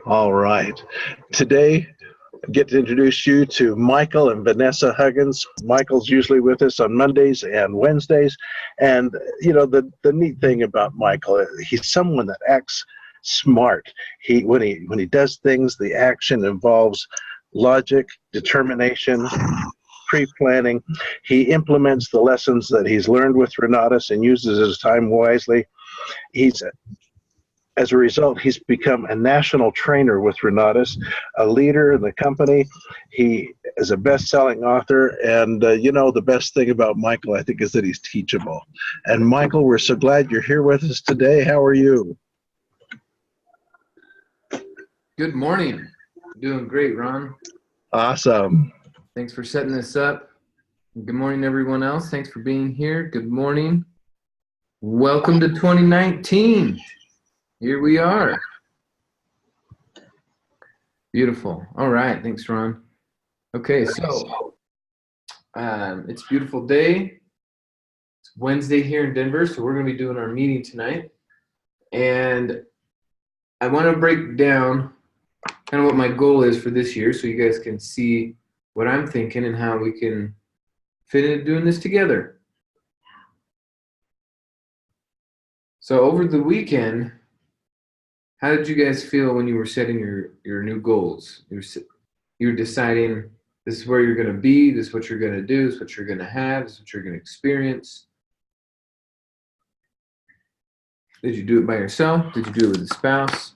All right. Today, I get to introduce you to Michael and Vanessa Huggins. Michael's usually with us on Mondays and Wednesdays. And, the neat thing about Michael, he's someone that acts smart. When he does things, the action involves logic, determination, pre-planning. He implements the lessons that he's learned with Renatus and uses his time wisely. As a result, he's become a national trainer with Renatus, a leader in the company. He is a best-selling author, and the best thing about Michael, I think, is that he's teachable. And Michael, we're so glad you're here with us today. How are you? Good morning. Doing great, Ron. Awesome. Thanks for setting this up. Good morning, everyone else. Thanks for being here. Good morning. Welcome to 2019. Here we are. Beautiful. All right. Thanks, Ron. Okay, so it's a beautiful day. It's Wednesday here in Denver, so we're going to be doing our meeting tonight. And I want to break down kind of what my goal is for this year so you guys can see what I'm thinking and how we can fit into doing this together. So over the weekend, how did you guys feel when you were setting your new goals? You were deciding this is where you're going to be, this is what you're going to do, this is what you're going to have, this is what you're going to experience. Did you do it by yourself? Did you do it with a spouse?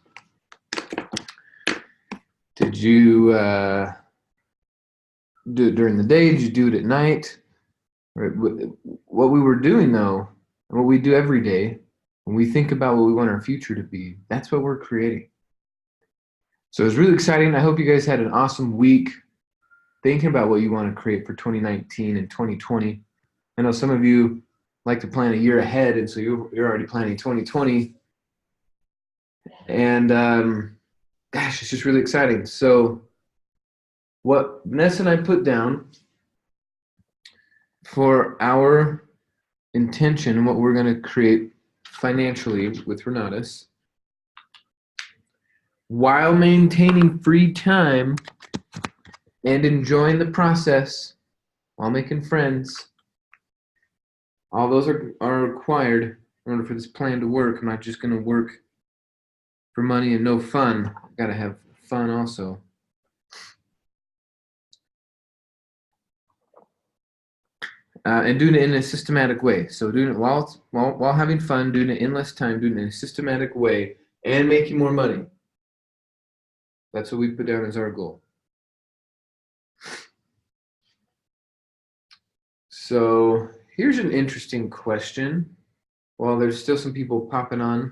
Did you do it during the day? Did you do it at night? What we were doing, though, and what we do every day, when we think about what we want our future to be, that's what we're creating. So it was really exciting. I hope you guys had an awesome week thinking about what you want to create for 2019 and 2020. I know some of you like to plan a year ahead, and so you're already planning 2020. And gosh, it's just really exciting. So what Vanessa and I put down for our intention and what we're going to create financially with Renatus, while maintaining free time and enjoying the process while making friends, all those are required in order for this plan to work. I'm not just going to work for money and no fun. I've got to have fun also. And doing it in a systematic way. So doing it while having fun, doing it in less time, doing it in a systematic way, and making more money. That's what we put down as our goal. So here's an interesting question. While there's still some people popping on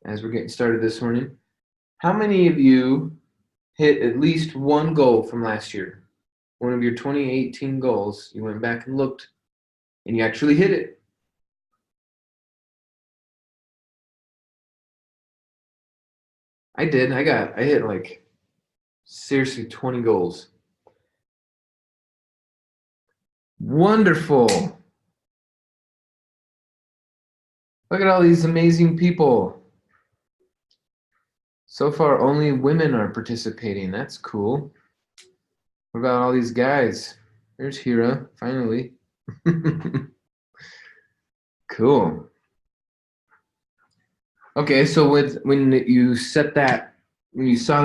as we're getting started this morning, how many of you hit at least one goal from last year? One of your 2018 goals, you went back and looked, and you actually hit it. I did. I hit like seriously 20 goals. Wonderful. Look at all these amazing people. So far, only women are participating. That's cool. What about all these guys? There's Hira, finally. Cool. Okay, so when you saw that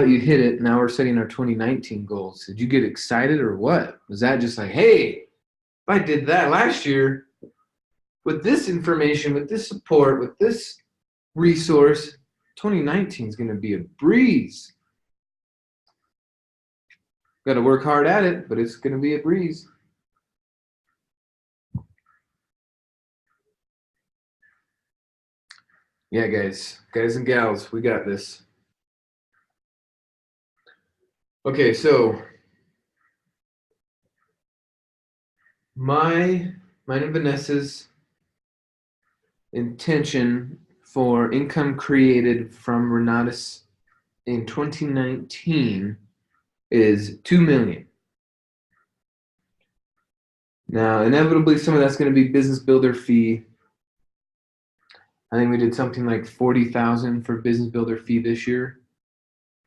you hit it, now we're setting our 2019 goals. Did you get excited or what? Was that just like, hey, if I did that last year with this information, with this support, with this resource, 2019 is going to be a breeze. Got to work hard at it, but it's going to be a breeze. Yeah, guys and gals, we got this. Okay, so mine and Vanessa's intention for income created from Renatus in 2019 is $2 million. Now, inevitably, some of that's going to be business builder fee. I think we did something like $40,000 for business builder fee this year.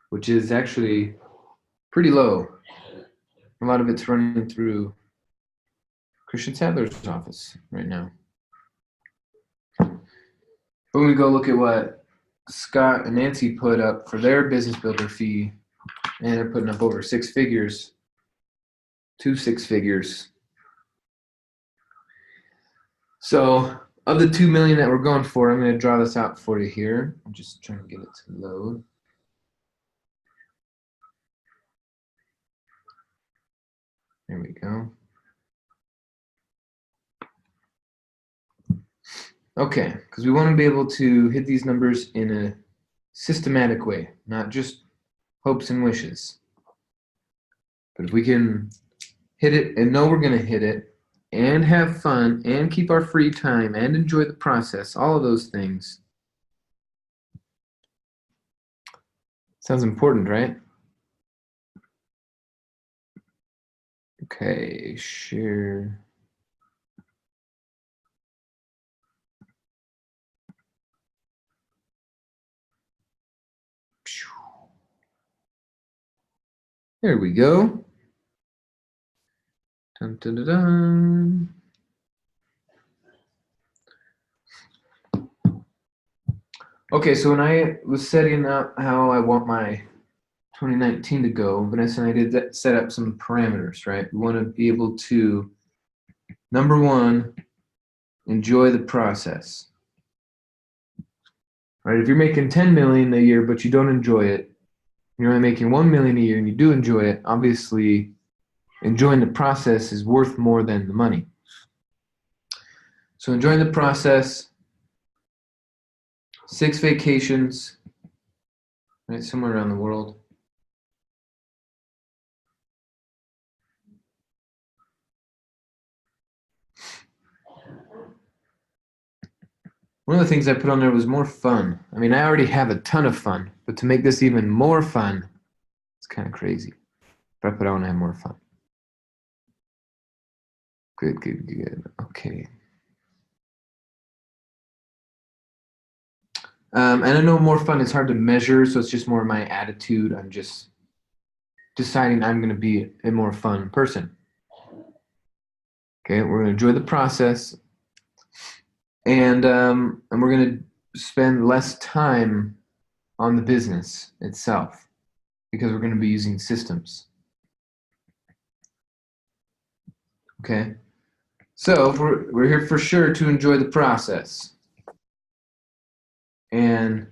which is actually pretty low. A lot of it's running through Christian Sadler's office right now. But when we go look at what Scott and Nancy put up for their business builder fee, and they're putting up over 6 figures, 2 6 figures. So of the 2 million that we're going for, I'm going to draw this out for you here. I'm just trying to get it to load. There we go. Okay, because we want to be able to hit these numbers in a systematic way, not just hopes and wishes. But if we can hit it and know we're going to hit it and have fun and keep our free time and enjoy the process, all of those things. Sounds important, right? Okay, share. There we go. Dun, dun, dun, dun. Okay, so when I was setting up how I want my 2019 to go, Vanessa and I did that, set up some parameters, right? We want to be able to, number one, enjoy the process. Right? If you're making 10 million a year but you don't enjoy it, you're only making 1 million a year and you do enjoy it, obviously enjoying the process is worth more than the money. So enjoying the process, 6 vacations, right, somewhere around the world. One of the things I put on there was more fun. I mean, I already have a ton of fun, but to make this even more fun, it's kind of crazy. But I want to have more fun. Good, good, good. Okay. And I know more fun is hard to measure, so it's just more my attitude. I'm just deciding I'm going to be a more fun person. Okay, we're going to enjoy the process, and we're going to spend less time on the business itself because we're going to be using systems. Okay, so we're here for sure to enjoy the process, and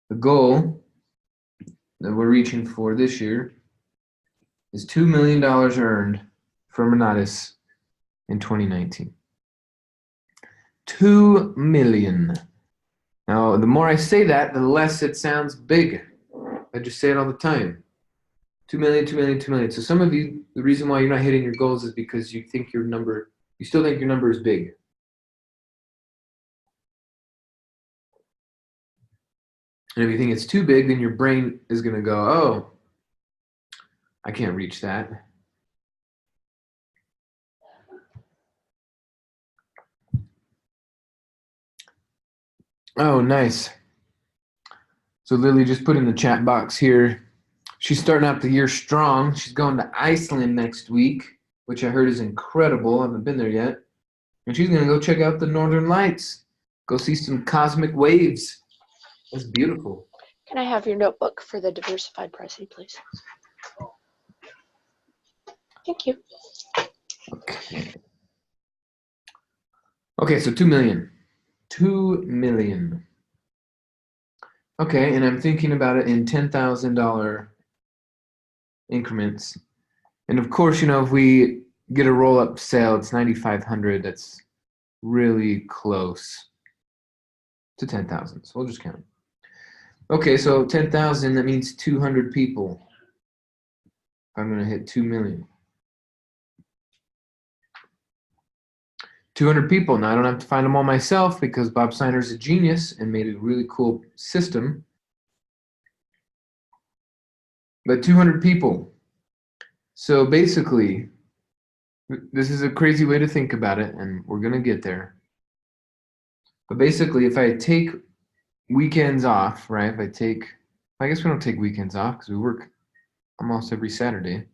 the goal that we're reaching for this year is $2 million earned from Renatus in 2019. 2 million. Now, the more I say that, the less it sounds big. I just say it all the time. 2 million, 2 million, 2 million. So some of you, the reason why you're not hitting your goals is because you think your number, you still think your number is big. And if you think it's too big, then your brain is going to go, oh, I can't reach that. Oh, nice. So Lily just put in the chat box here. She's starting out the year strong. She's going to Iceland next week, which I heard is incredible. I haven't been there yet. And she's going to go check out the Northern Lights. Go see some cosmic waves. That's beautiful. Can I have your notebook for the diversified pricing, please? Thank you. Okay. Okay, so 2 million. 2 million. Okay, and I'm thinking about it in $10,000 increments. And of course, you know, if we get a roll-up sale, it's 9,500. That's really close to 10,000. So we'll just count. Okay, so 10,000, that means 200 people. I'm going to hit 2 million. 200 people. Now, I don't have to find them all myself because Bob Seiner's a genius and made a really cool system. But 200 people. So basically, this is a crazy way to think about it, and we're going to get there. But basically, if I take weekends off, right, if I take I guess we don't take weekends off because we work almost every Saturday.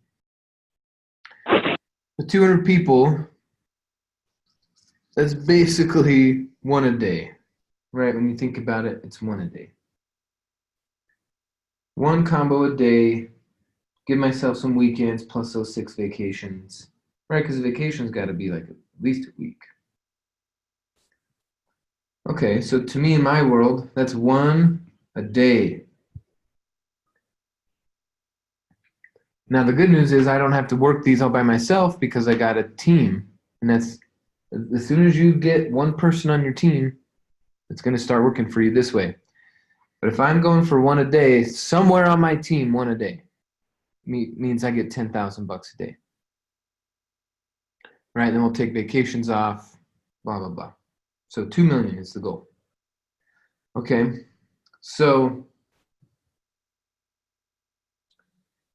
With 200 people, that's basically one a day, right? When you think about it, it's one a day. One combo a day, give myself some weekends plus those 6 vacations, right? Because the vacation's got to be like at least a week. Okay, so to me in my world, that's one a day. Now the good news is I don't have to work these all by myself because I got a team. And that's, as soon as you get one person on your team, it's going to start working for you this way. But if I'm going for one a day, somewhere on my team, one a day, means I get $10,000 a day. Right, then we'll take vacations off, blah, blah, blah. So 2 million is the goal. Okay, so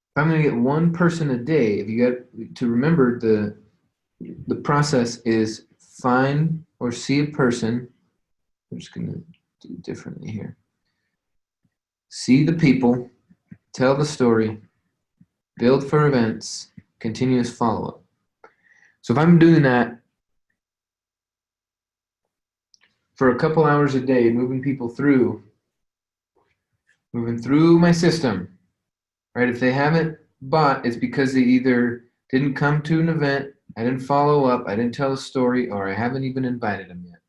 if I'm going to get one person a day, if you got to remember the process is find or see a person. I'm just going to do it differently here. See the people, tell the story, build for events, continuous follow-up. So if I'm doing that for a couple hours a day, moving people through my system, right? If they haven't bought, it's because they either didn't come to an event, I didn't follow up, I didn't tell a story, or I haven't even invited them yet.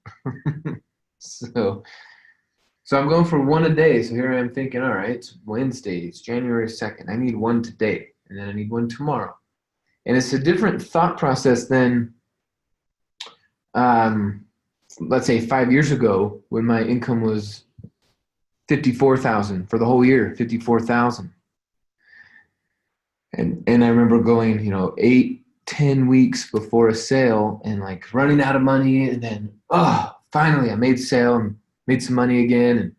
So I'm going for one a day. So here I am thinking, all right, it's Wednesday, it's January 2nd. I need one today, and then I need one tomorrow. And it's a different thought process than, let's say 5 years ago when my income was $54,000 for the whole year, $54,000. And I remember going, 8-10 weeks before a sale and like running out of money, and then finally I made sale and made some money again,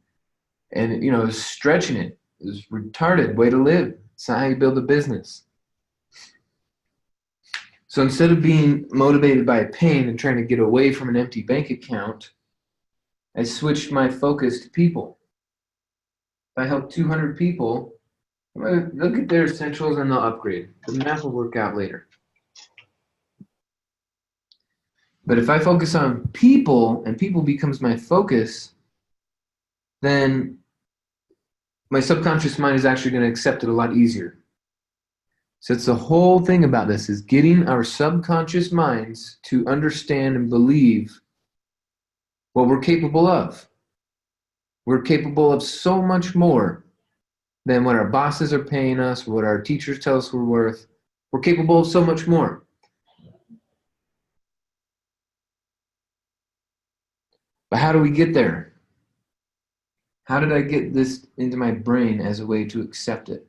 and stretching it. It was retarded way to live. It's not how you build a business. So instead of being motivated by pain and trying to get away from an empty bank account, I switched my focus to people. If I help 200 people, they'll get their essentials and they'll upgrade. The math will work out later. But if I focus on people and people becomes my focus, then my subconscious mind is actually going to accept it a lot easier. So it's the whole thing about this is getting our subconscious minds to understand and believe what we're capable of. We're capable of so much more than what our bosses are paying us, what our teachers tell us we're worth. We're capable of so much more. But how do we get there? How did I get this into my brain as a way to accept it?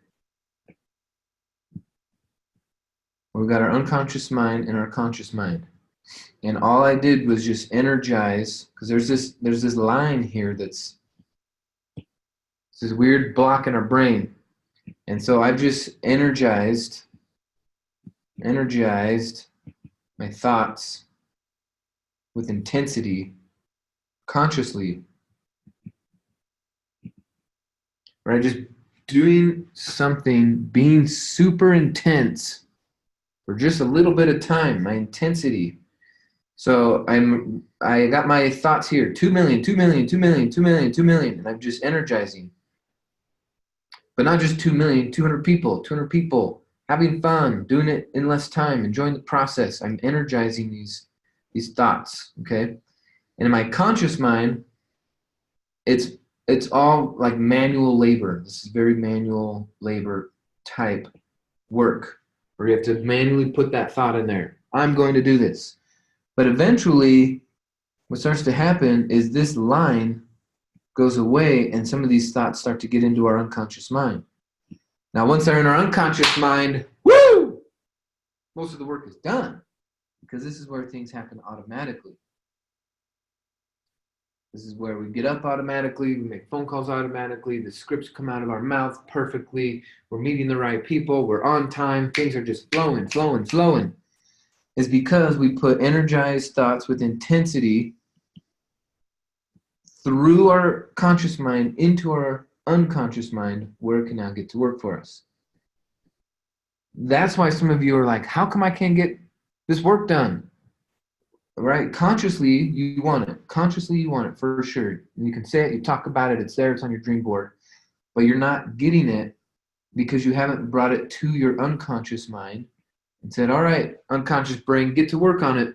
We've got our unconscious mind and our conscious mind. And all I did was just energize, because there's this line here that's this weird block in our brain. And so I've just energized my thoughts with intensity, consciously. Right? Just doing something, being super intense for just a little bit of time, my intensity. So I got my thoughts here, 2 million, 2 million, 2 million, 2 million, 2 million, and I'm just energizing. But not just 2 million, 200 people, having fun, doing it in less time, enjoying the process. I'm energizing these thoughts, okay? And in my conscious mind, it's all like manual labor. This is very manual labor type work where you have to manually put that thought in there. I'm going to do this. But eventually, what starts to happen is this line goes away and some of these thoughts start to get into our unconscious mind. Now, once they're in our unconscious mind, woo! Most of the work is done because this is where things happen automatically. This is where we get up automatically, we make phone calls automatically, the scripts come out of our mouth perfectly, we're meeting the right people, we're on time, things are just flowing. It's because we put energized thoughts with intensity through our conscious mind into our unconscious mind where it can now get to work for us. That's why some of you are like, how come I can't get this work done? Right? Consciously, you want it. Consciously, you want it for sure. And you can say it, you talk about it, it's there, it's on your dream board. But you're not getting it because you haven't brought it to your unconscious mind and said, all right, unconscious brain, get to work on it.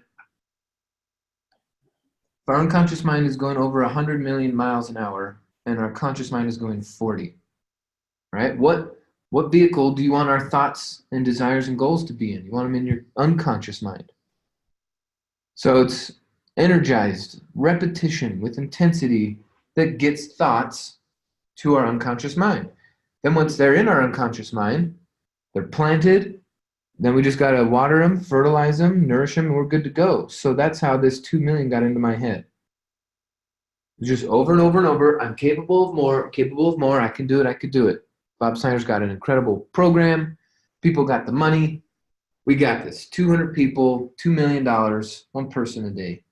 If our unconscious mind is going over 100 million miles an hour and our conscious mind is going 40, right? What vehicle do you want our thoughts and desires and goals to be in? You want them in your unconscious mind. So it's energized repetition with intensity that gets thoughts to our unconscious mind. Then once they're in our unconscious mind, they're planted. Then we just got to water them, fertilize them, nourish them, and we're good to go. So that's how this 2 million got into my head. Just over and over and over, I'm capable of more, I can do it, I could do it. Bob Snyder's got an incredible program. People got the money. We got this. 200 people, $2 million, one person a day.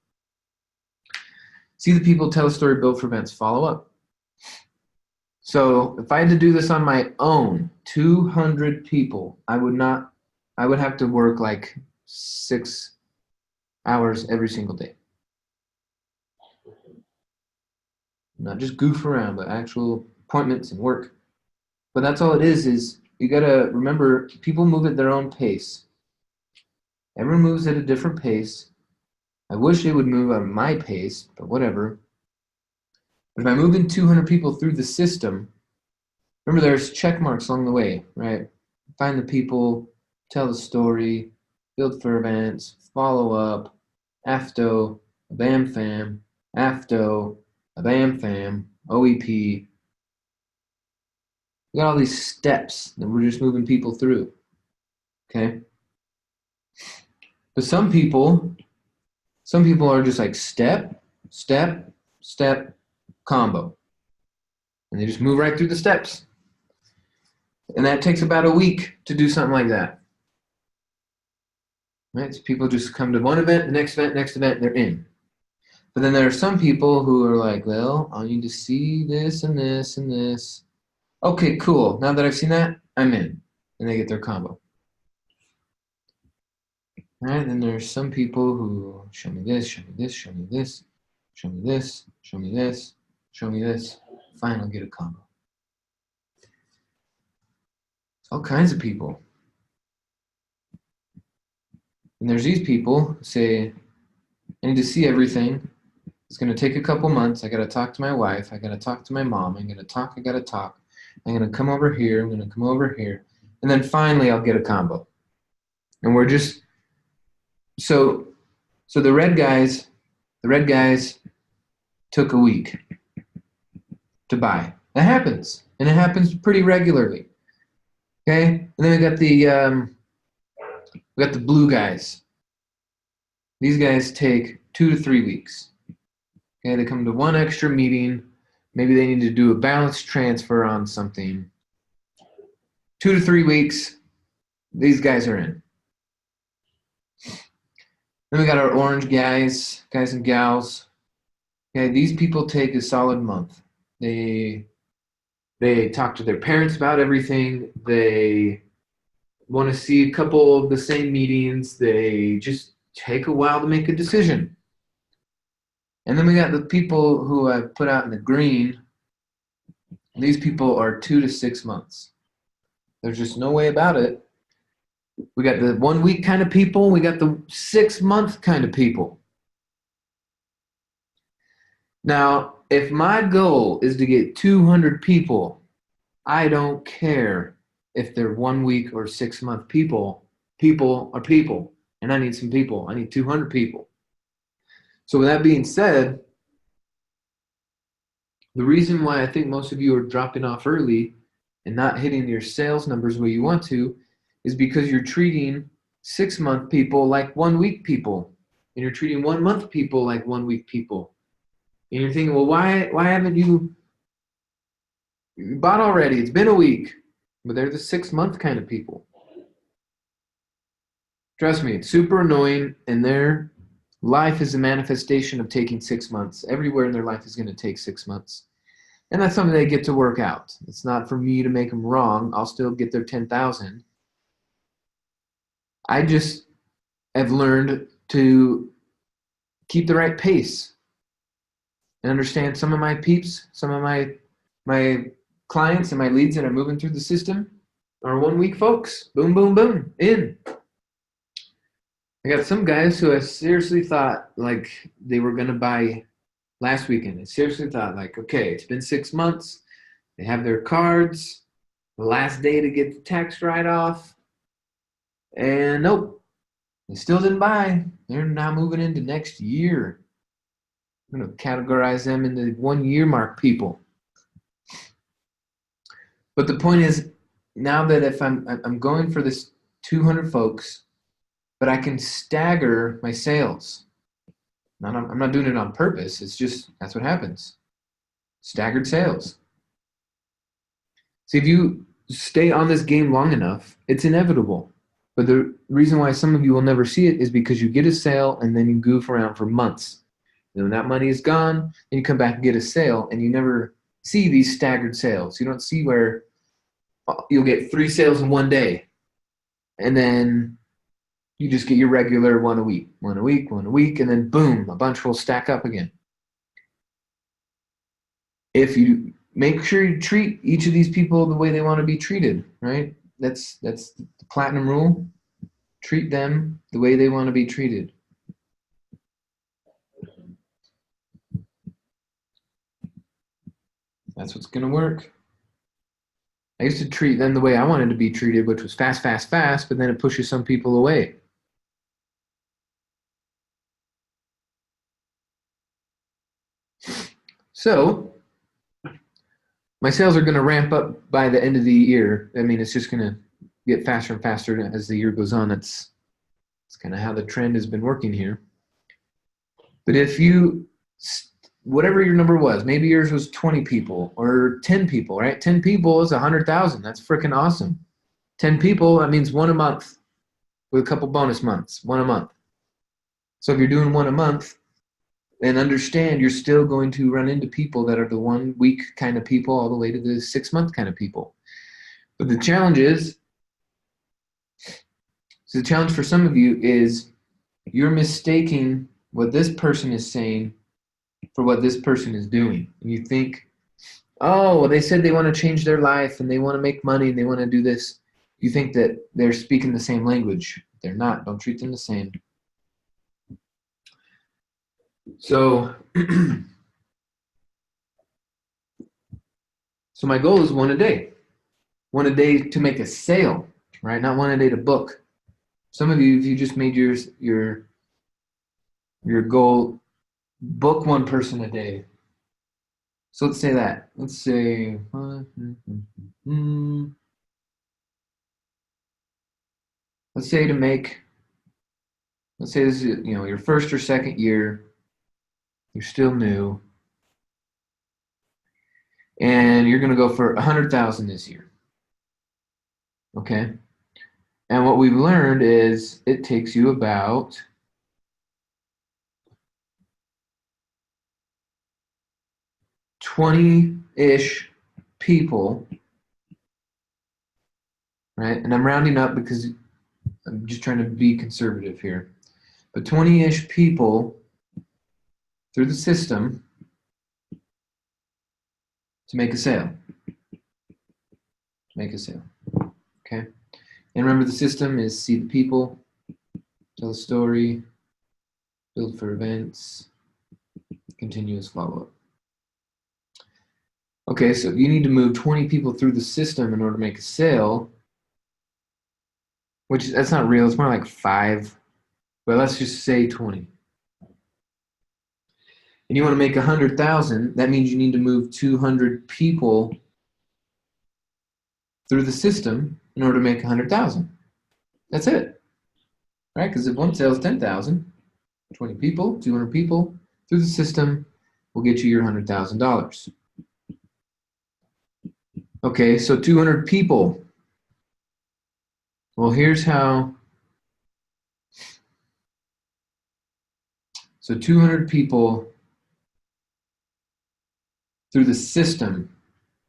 See the people, tell a story, build for events, follow up. So if I had to do this on my own, 200 people, I would have to work like 6 hours every single day. Not just goof around, but actual appointments and work. But that's all it is you got to remember, people move at their own pace. Everyone moves at a different pace. I wish they would move at my pace, but whatever. But if I move in 200 people through the system, remember there's check marks along the way, right? Find the people, tell the story, build for events, follow up, AFTO, a BAM fam, AFTO, a BAM fam, OEP. We got all these steps that we're just moving people through, okay? But some people are just like step, step, step, combo. And they just move right through the steps. And that takes about a week to do something like that. Right? So people just come to one event, the next event, they're in. But then there are some people who are like, well, I need to see this and this and this. Okay, cool. Now that I've seen that, I'm in. And they get their combo. Right? Then there's some people who show me this, show me this, show me this, show me this, show me this, show me this. Fine, I'll get a combo. All kinds of people. And there's these people who say, I need to see everything. It's going to take a couple months. I got to talk to my wife. I got to talk to my mom. I got to talk. I'm going to come over here. I'm going to come over here. And then finally I'll get a combo. And we're just, so the red guys took a week to buy. That happens. And it happens pretty regularly. Okay? And then we got the blue guys. These guys take 2 to 3 weeks. Okay, they come to one extra meeting. Maybe they need to do a balance transfer on something. 2 to 3 weeks, these guys are in. Then we got our orange guys and gals. Okay, these people take a solid month. They talk to their parents about everything. They want to see a couple of the same meetings. They just take a while to make a decision. And then we got the people who I put out in the green. These people are 2 to 6 months. There's just no way about it. We got the 1 week kind of people. We got the 6 month kind of people. Now, if my goal is to get 200 people, I don't care if they're 1 week or 6 month people. People are people. And I need some people. I need 200 people. So with that being said, the reason why I think most of you are dropping off early and not hitting your sales numbers where you want to is because you're treating 6 month people like 1 week people. And you're treating 1 month people like 1 week people. And you're thinking, well, why haven't you bought already? It's been a week. But they're the 6 month kind of people. Trust me, it's super annoying, and their life is a manifestation of taking 6 months. Everywhere in their life is going to take 6 months. And that's something they get to work out. It's not for me to make them wrong. I'll still get their 10,000. I just have learned to keep the right pace and understand some of my peeps, some of my clients and my leads that are moving through the system are 1 week folks. Boom, boom, boom, in. I got some guys who I seriously thought like they were going to buy last weekend. I seriously thought like, okay, it's been 6 months. They have their cards, the last day to get the tax write-off, and nope, they still didn't buy. They're now moving into next year. I'm going to categorize them in the 1 year mark people. But the point is, now that if I'm going for this 200 folks, but I can stagger my sales. I'm not doing it on purpose. It's just, that's what happens. Staggered sales. See, if you stay on this game long enough, it's inevitable. But the reason why some of you will never see it is because you get a sale and then you goof around for months. And when that money is gone, then you come back and get a sale, and you never see these staggered sales. You don't see where you'll get 3 sales in 1 day, and then you just get your regular one a week, and then boom, a bunch will stack up again. If you make sure you treat each of these people the way they want to be treated, right? That's the platinum rule. Treat them the way they want to be treated. That's what's going to work. I used to treat them the way I wanted to be treated, which was fast, fast, fast, but then it pushes some people away. So my sales are going to ramp up by the end of the year. I mean, it's just going to get faster and faster as the year goes on. It's kind of how the trend has been working here. But if you, whatever your number was, maybe yours was 20 people or 10 people, right? 10 people is 100,000. That's freaking awesome. 10 people, that means 1 a month with a couple bonus months, 1 a month. So if you're doing 1 a month, and understand you're still going to run into people that are the 1 week kind of people all the way to the 6 month kind of people. But the challenge is, so the challenge for some of you is you're mistaking what this person is saying for what this person is doing. And you think, oh, well, they said they want to change their life and they want to make money and they want to do this. You think that they're speaking the same language. They're not. Don't treat them the same. So, so my goal is 1 a day. 1 a day to make a sale, right? Not 1 a day to book. Some of you, if you just made your goal, book 1 person a day. So let's say that. Let's say, let's say to make, let's say this is, your first or second year, you're still new, and you're going to go for 100,000 this year. Okay? And what we've learned is it takes you about 20-ish people, right? And I'm rounding up because I'm just trying to be conservative here. But 20-ish people through the system to make a sale. Make a sale. Okay? And remember, the system is see the people, tell a story, build for events, continuous follow-up. Okay, so you need to move 20 people through the system in order to make a sale, which that's not real. It's more like 5, but let's just say 20. And you want to make 100,000, that means you need to move 200 people through the system in order to make 100,000. That's it, right? Because if 1 sale is 10,000, 20 people, 200 people through the system will get you your $100,000. Okay, so 200 people. Well, here's how. So 200 people through the system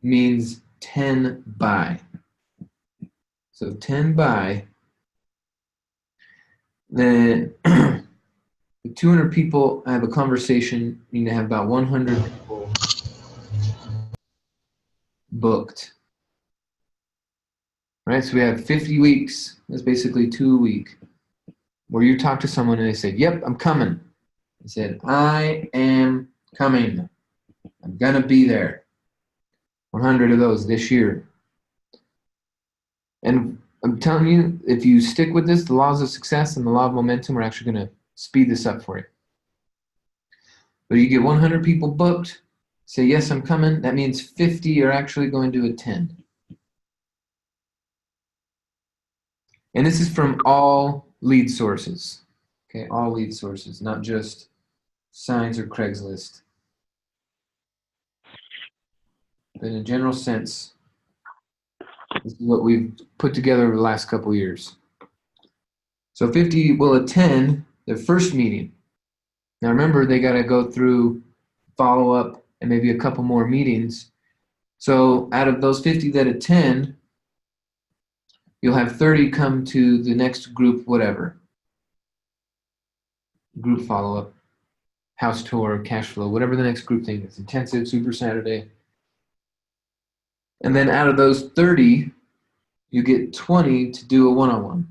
means 10 by. So 10 by, then with 200 people, I have a conversation. You need to have about 100 people booked. Right? So we have 50 weeks. That's basically 2 a week. Where you talk to someone and they say, yep, I'm coming. I said, I am coming. I'm going to be there. 100 of those this year. And I'm telling you, if you stick with this, the laws of success and the law of momentum are actually going to speed this up for you. But you get 100 people booked, say, yes, I'm coming. That means 50 are actually going to attend. And this is from all lead sources. Okay, all lead sources, not just Signs or Craigslist. But in a general sense, this is what we've put together over the last couple of years. So 50 will attend the first meeting. Now remember, they got to go through follow-up and maybe a couple more meetings. So out of those 50 that attend, you'll have 30 come to the next group, whatever. Group follow-up, house tour, cash flow, whatever the next group thing is. Intensive, Super Saturday. And then out of those 30, you get 20 to do a one-on-one.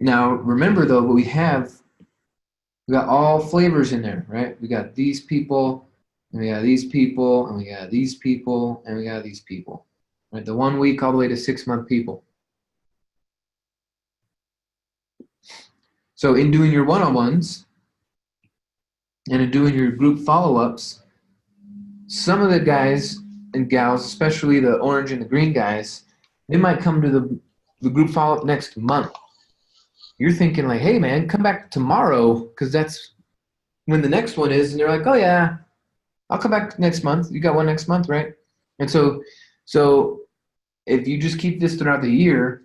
Now, remember though, what we got all flavors in there, right? We got these people, and we got these people, and we got these people, and we got these people. Right? The 1 week all the way to 6 month people. So in doing your one-on-ones and in doing your group follow-ups, some of the guys and gals, especially the orange and the green guys, they might come to the group follow-up next month. You're thinking like, hey man, come back tomorrow because that's when the next one is. And they're like, oh yeah, I'll come back next month. You got one next month, right? And so if you just keep this throughout the year,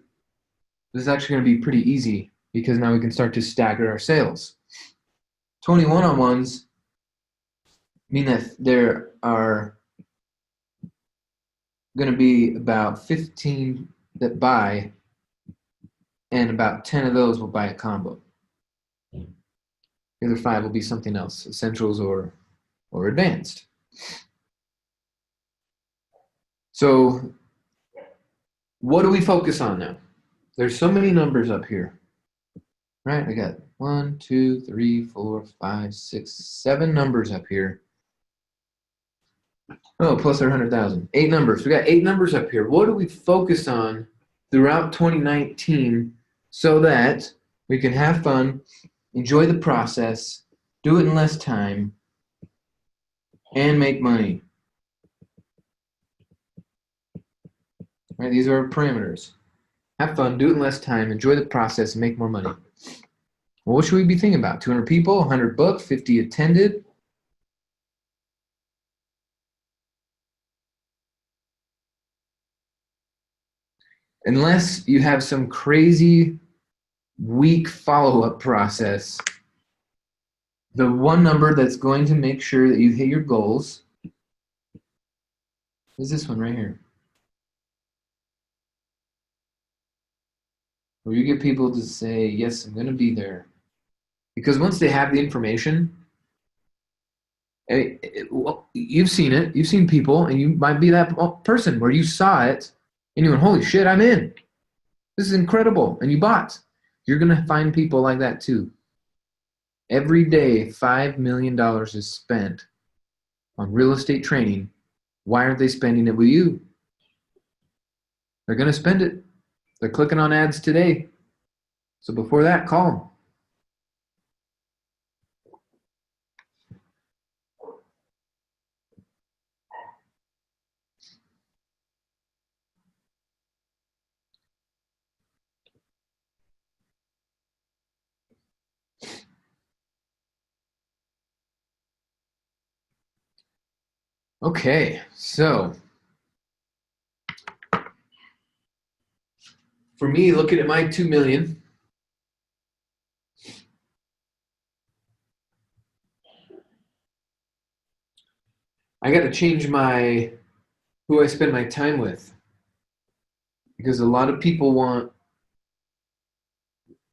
this is actually going to be pretty easy because now we can start to stagger our sales. 20 one-on-ones mean that there are going to be about 15 that buy, and about 10 of those will buy a combo. The other 5 will be something else, essentials or advanced. So what do we focus on now? There's so many numbers up here, right? I got 1, 2, 3, 4, 5, 6, 7 numbers up here. Oh, plus our 100,000. 8 numbers. We got 8 numbers up here. What do we focus on throughout 2019 so that we can have fun, enjoy the process, do it in less time, and make money? Right, these are our parameters. Have fun, do it in less time, enjoy the process, and make more money. Well, what should we be thinking about? 200 people, 100 booked, 50 attended. Unless you have some crazy weak follow-up process, the one number that's going to make sure that you hit your goals is this one right here. Where you get people to say, yes, I'm going to be there. Because once they have the information, you've seen it, you've seen people, and you might be that person where you saw it, and you went, holy shit, I'm in. This is incredible. And you bought. You're going to find people like that too. Every day, $5 million is spent on real estate training. Why aren't they spending it with you? They're going to spend it. They're clicking on ads today. So before that, call them. Okay, so for me, looking at my 2 million, I got to change who I spend my time with, because a lot of people want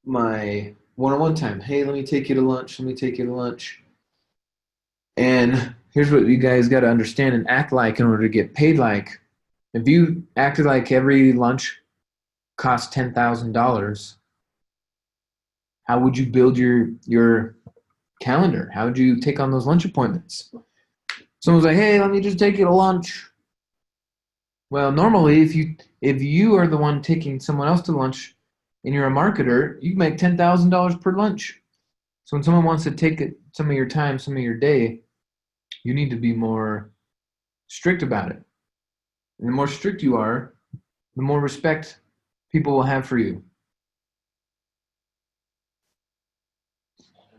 my one-on-one time. Hey, let me take you to lunch. Let me take you to lunch. And here's what you guys got to understand and act like in order to get paid like. If you acted like every lunch cost $10,000, how would you build your calendar? How would you take on those lunch appointments? Someone's like, hey, let me just take you to lunch. Well, normally, if you are the one taking someone else to lunch and you're a marketer, you make $10,000 per lunch. So when someone wants to take some of your time, some of your day, you need to be more strict about it. And the more strict you are, the more respect people will have for you.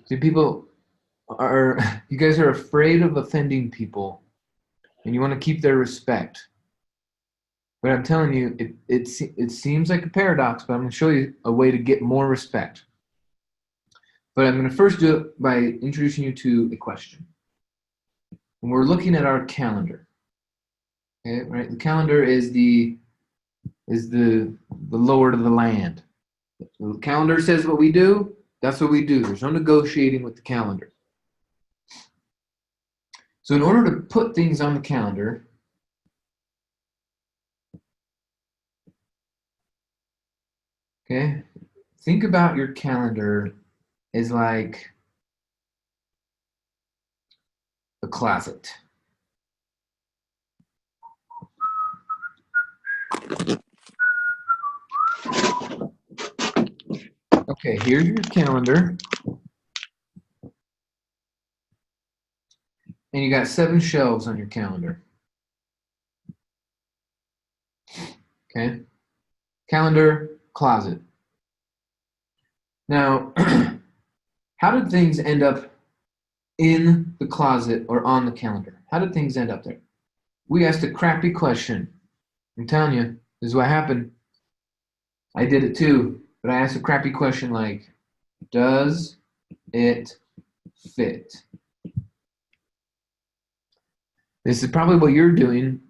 See, you guys are afraid of offending people, and you want to keep their respect. But I'm telling you, it seems like a paradox, but I'm going to show you a way to get more respect. But I'm going to first do it by introducing you to a question. When we're looking at our calendar, okay, right? The calendar is the Lord of the land. The calendar says what we do, that's what we do. There's no negotiating with the calendar. So in order to put things on the calendar, okay, think about your calendar as like a closet. Okay, here's your calendar. And you got 7 shelves on your calendar. Okay? Calendar, closet. Now, how did things end up in the closet or on the calendar? How did things end up there? We asked a crappy question. I'm telling you, this is what happened. I did it too, but I asked a crappy question like, does it fit? This is probably what you're doing,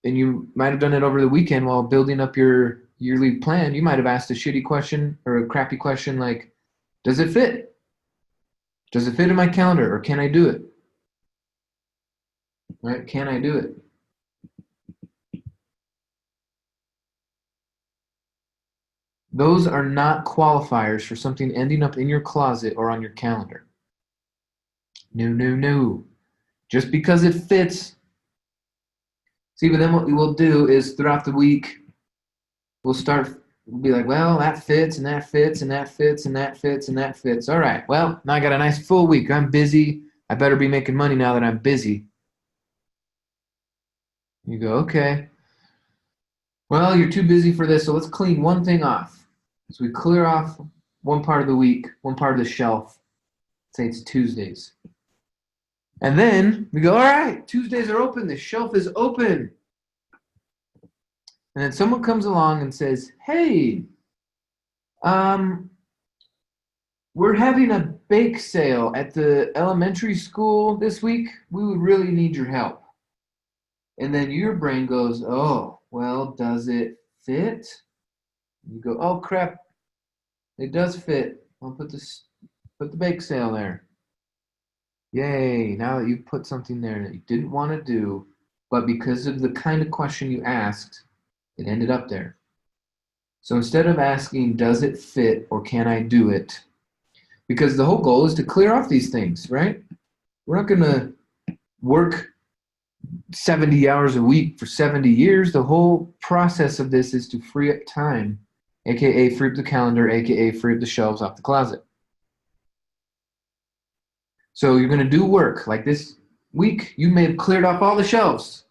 and you might have done it over the weekend while building up your yearly plan. You might have asked a shitty question or a crappy question like, does it fit? Does it fit in my calendar, or can I do it? Right? Can I do it? Those are not qualifiers for something ending up in your closet or on your calendar. No, no, no. Just because it fits. See, but then what we will do is throughout the week, we'll be like, well, that fits, and that fits, and that fits, and that fits, and that fits. All right, well, now I got a nice full week. I'm busy. I better be making money now that I'm busy. You go, okay. Well, you're too busy for this, so let's clean one thing off. So we clear off one part of the week, one part of the shelf. Say it's Tuesdays. And then we go, all right, Tuesdays are open. The shelf is open. And then someone comes along and says, hey, we're having a bake sale at the elementary school this week. We would really need your help. And then your brain goes, oh, well, does it fit? You go, oh, crap, it does fit. I'll put the bake sale there. Yay, now that you've put something there that you didn't want to do, but because of the kind of question you asked, it ended up there. So instead of asking, does it fit or can I do it? Because the whole goal is to clear off these things, right? We're not going to work 70 hours a week for 70 years. The whole process of this is to free up time, aka free up the calendar, aka free up the shelves off the closet. So you're going to do work. Like this week, you may have cleared off all the shelves.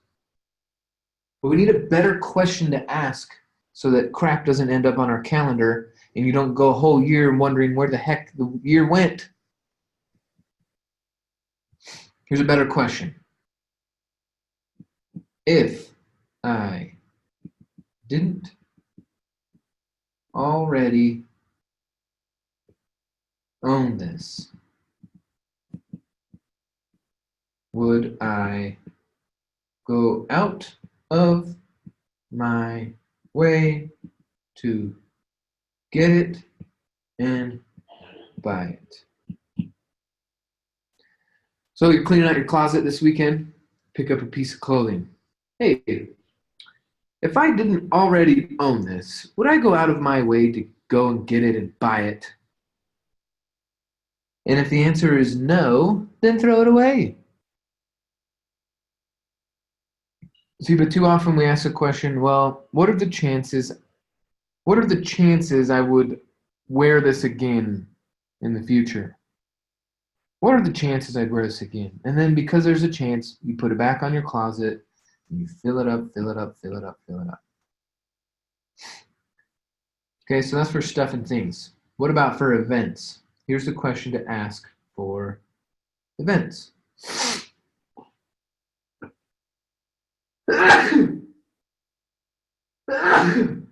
But we need a better question to ask so that crap doesn't end up on our calendar and you don't go a whole year wondering where the heck the year went. Here's a better question. If I didn't already own this, would I go out of my way to get it and buy it. So you're cleaning out your closet this weekend, pick up a piece of clothing. Hey, if I didn't already own this, would I go out of my way to go and get it and buy it? And if the answer is no, then throw it away. See, but too often we ask the question, well, what are the chances I would wear this again in the future? What are the chances I'd wear this again? And then because there's a chance, you put it back on your closet, and you fill it up, fill it up, fill it up, fill it up. Okay, so that's for stuff and things. What about for events? Here's the question to ask for events.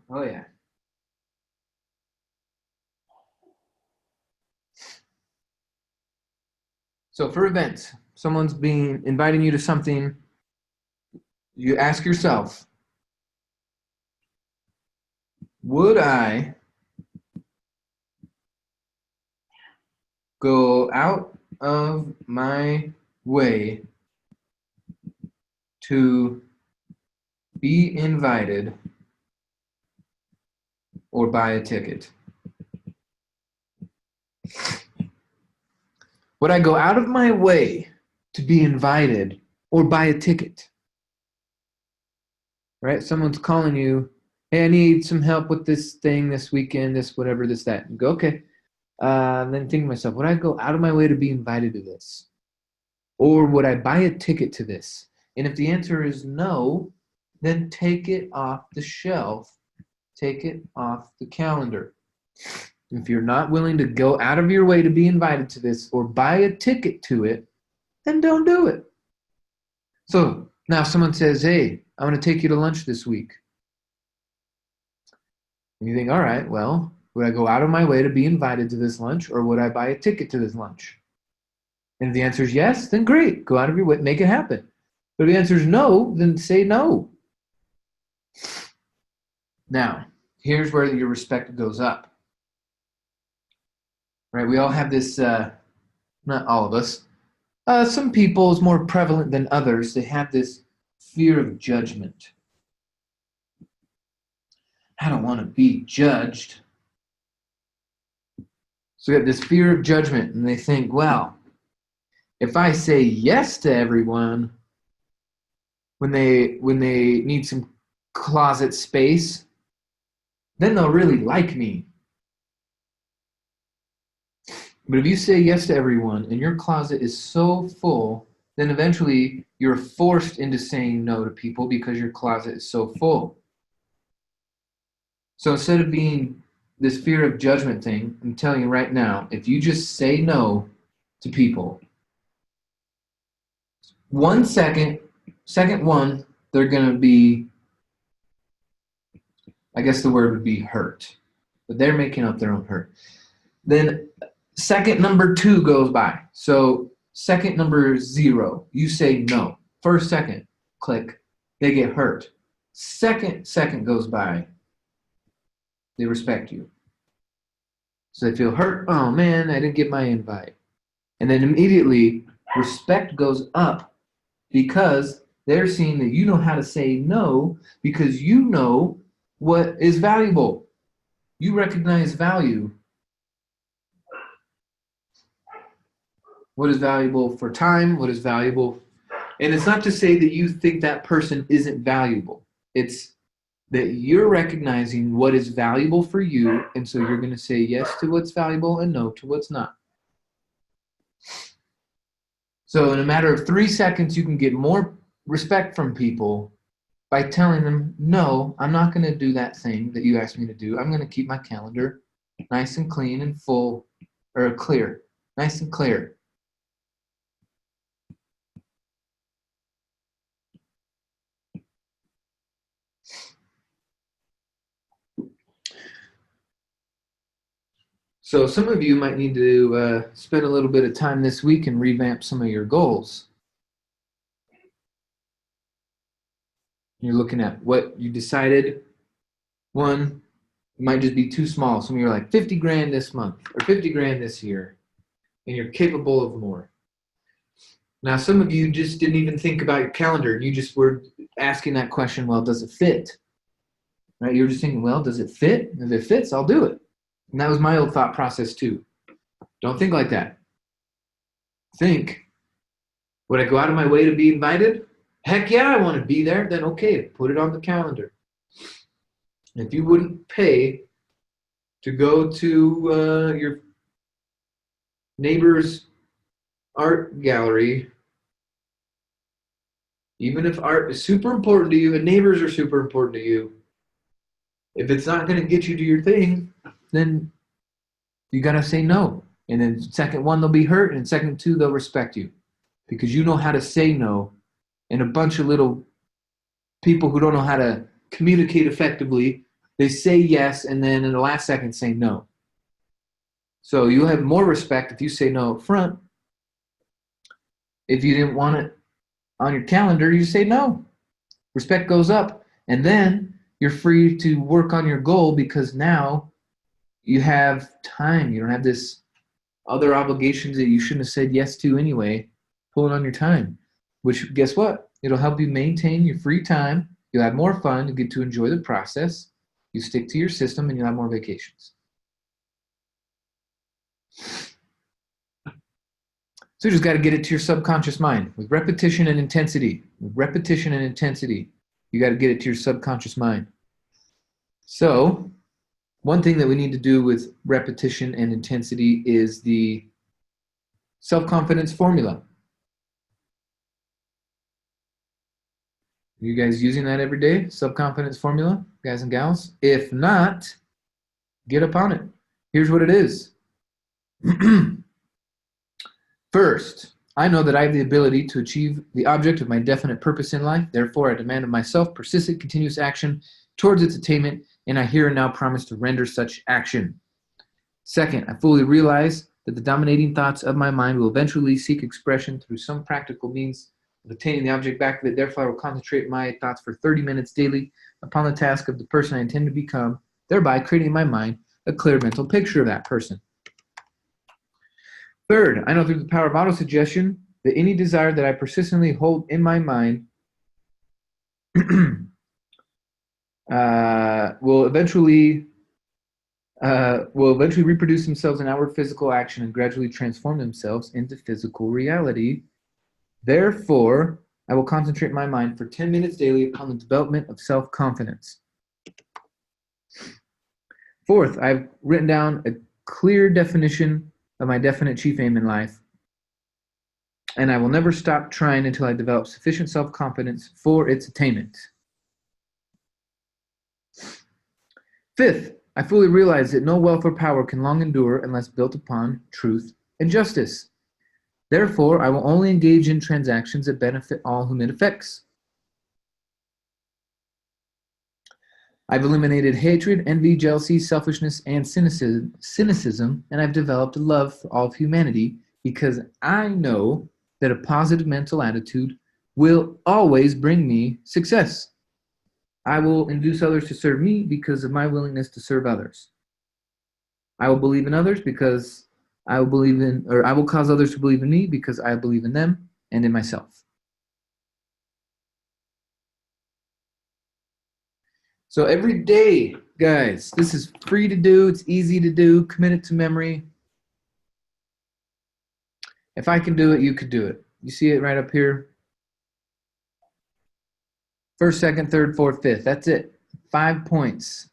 Oh yeah. So for events, someone's inviting you to something, you ask yourself, would I go out of my way to be invited or buy a ticket? Would I go out of my way to be invited or buy a ticket? Right? Someone's calling you, hey, I need some help with this thing this weekend, this whatever, this, that. And go, okay. And then think to myself, would I go out of my way to be invited to this? Or would I buy a ticket to this? And if the answer is no, then take it off the shelf. Take it off the calendar. If you're not willing to go out of your way to be invited to this or buy a ticket to it, then don't do it. So now if someone says, hey, I want to take you to lunch this week. And you think, all right, well, would I go out of my way to be invited to this lunch or would I buy a ticket to this lunch? And if the answer is yes, then great. Go out of your way, make it happen. But if the answer is no, then say no. Now, here's where your respect goes up. Right? We all have this, not all of us, some people is more prevalent than others. They have this fear of judgment. I don't want to be judged. So we have this fear of judgment, and they think, well, if I say yes to everyone when they need some closet space, then they'll really like me. But if you say yes to everyone and your closet is so full, then eventually you're forced into saying no to people because your closet is so full. So instead of being this fear of judgment thing, I'm telling you right now, if you just say no to people, 1 second, second one, they're going to be, I guess the word would be hurt. But they're making up their own hurt. Then second number 2 goes by. So second number 0, you say no. First second, click, they get hurt. Second goes by, they respect you. So they feel hurt, oh man, I didn't get my invite. And then immediately respect goes up because they're seeing that you know how to say no because you know what is valuable. You recognize value. What is valuable for time? What is valuable? And it's not to say that you think that person isn't valuable. It's that you're recognizing what is valuable for you, and so you're going to say yes to what's valuable and no to what's not. So in a matter of 3 seconds, you can get more respect from people by telling them, no, I'm not going to do that thing that you asked me to do. I'm going to keep my calendar nice and clean and full, or clear, nice and clear. So some of you might need to spend a little bit of time this week and revamp some of your goals. You're looking at what you decided. One, it might just be too small. Some of you are like 50 grand this month or 50 grand this year, and you're capable of more. Now, some of you just didn't even think about your calendar. You just were asking that question, well, does it fit? Right? You're just thinking, well, does it fit? If it fits, I'll do it. And that was my old thought process too. Don't think like that. Think, would I go out of my way to be invited? Heck yeah, I want to be there. Then okay, put it on the calendar. If you wouldn't pay to go to your neighbor's art gallery, even if art is super important to you and neighbors are super important to you, if it's not going to get you to your thing, then you got to say no. And then second one, they'll be hurt. And second two, they'll respect you because you know how to say no. And a bunch of little people who don't know how to communicate effectively, they say yes and then in the last second say no. So you'll have more respect if you say no up front. If you didn't want it on your calendar, you say no. Respect goes up. And then you're free to work on your goal because now you have time. You don't have this other obligations that you shouldn't have said yes to anyway. Pulling on your time, which guess what? It'll help you maintain your free time. You'll have more fun. You get to enjoy the process. You stick to your system and you'll have more vacations. So you just got to get it to your subconscious mind with repetition and intensity. With repetition and intensity, you got to get it to your subconscious mind. So one thing that we need to do with repetition and intensity is the self-confidence formula. You guys using that every day? Self-confidence formula, guys and gals? If not, get up on it. Here's what it is. First, I know that I have the ability to achieve the object of my definite purpose in life. Therefore, I demand of myself persistent, continuous action towards its attainment, and I here and now promise to render such action. Second, I fully realize that the dominating thoughts of my mind will eventually seek expression through some practical means of attaining the object back of it. Therefore, I will concentrate my thoughts for 30 minutes daily upon the task of the person I intend to become, thereby creating in my mind a clear mental picture of that person. Third, I know through the power of autosuggestion that any desire that I persistently hold in my mind will eventually reproduce themselves in outward physical action and gradually transform themselves into physical reality. Therefore, I will concentrate my mind for 10 minutes daily upon the development of self-confidence. Fourth, I've written down a clear definition of my definite chief aim in life, and I will never stop trying until I develop sufficient self-confidence for its attainment. Fifth, I fully realize that no wealth or power can long endure unless built upon truth and justice. Therefore, I will only engage in transactions that benefit all whom it affects. I've eliminated hatred, envy, jealousy, selfishness, and cynicism, and I've developed a love for all of humanity because I know that a positive mental attitude will always bring me success. I will induce others to serve me because of my willingness to serve others. I will believe in others because I will cause others to believe in me because I believe in them and in myself. So every day, guys, this is free to do. It's easy to do. Commit it to memory. If I can do it, you could do it. You see it right up here? First, second, third, fourth, fifth. That's it. 5 points.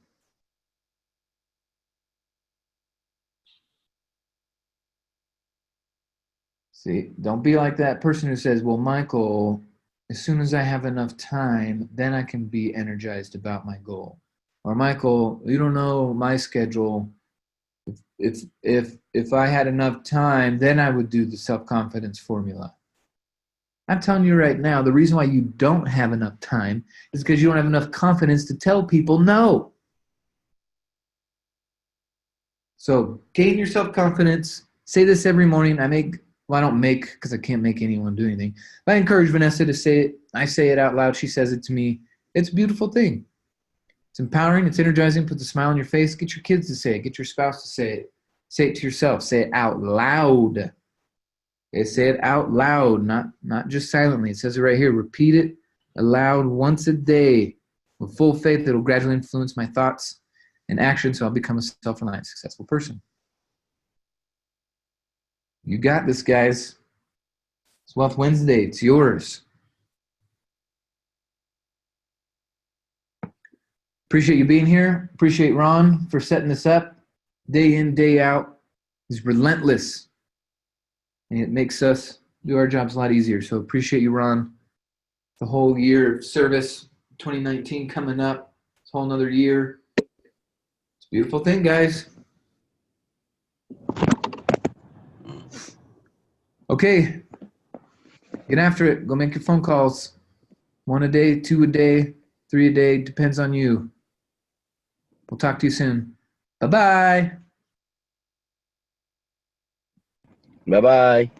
See, don't be like that person who says, well, Michael, as soon as I have enough time, then I can be energized about my goal. Or Michael, you don't know my schedule. If I had enough time, then I would do the self-confidence formula. I'm telling you right now, the reason why you don't have enough time is because you don't have enough confidence to tell people no. So gain your self-confidence. Say this every morning. I don't make because I can't make anyone do anything. But I encourage Vanessa to say it. I say it out loud. She says it to me. It's a beautiful thing. It's empowering. It's energizing. Puts a smile on your face. Get your kids to say it. Get your spouse to say it. Say it to yourself. Say it out loud. Say it out loud, not just silently. It says it right here. Repeat it aloud once a day. With full faith, it will gradually influence my thoughts and actions, so I'll become a self-reliant, successful person. You got this, guys. It's Wealth Wednesday. It's yours. Appreciate you being here. Appreciate Ron for setting this up. Day in, day out. He's relentless. And it makes us do our jobs a lot easier. So appreciate you, Ron. The whole year of service, 2019 coming up. It's a whole nother year. It's a beautiful thing, guys. Okay. Get after it. Go make your phone calls. 1 a day, 2 a day, 3 a day. Depends on you. We'll talk to you soon. Bye-bye. Bye-bye.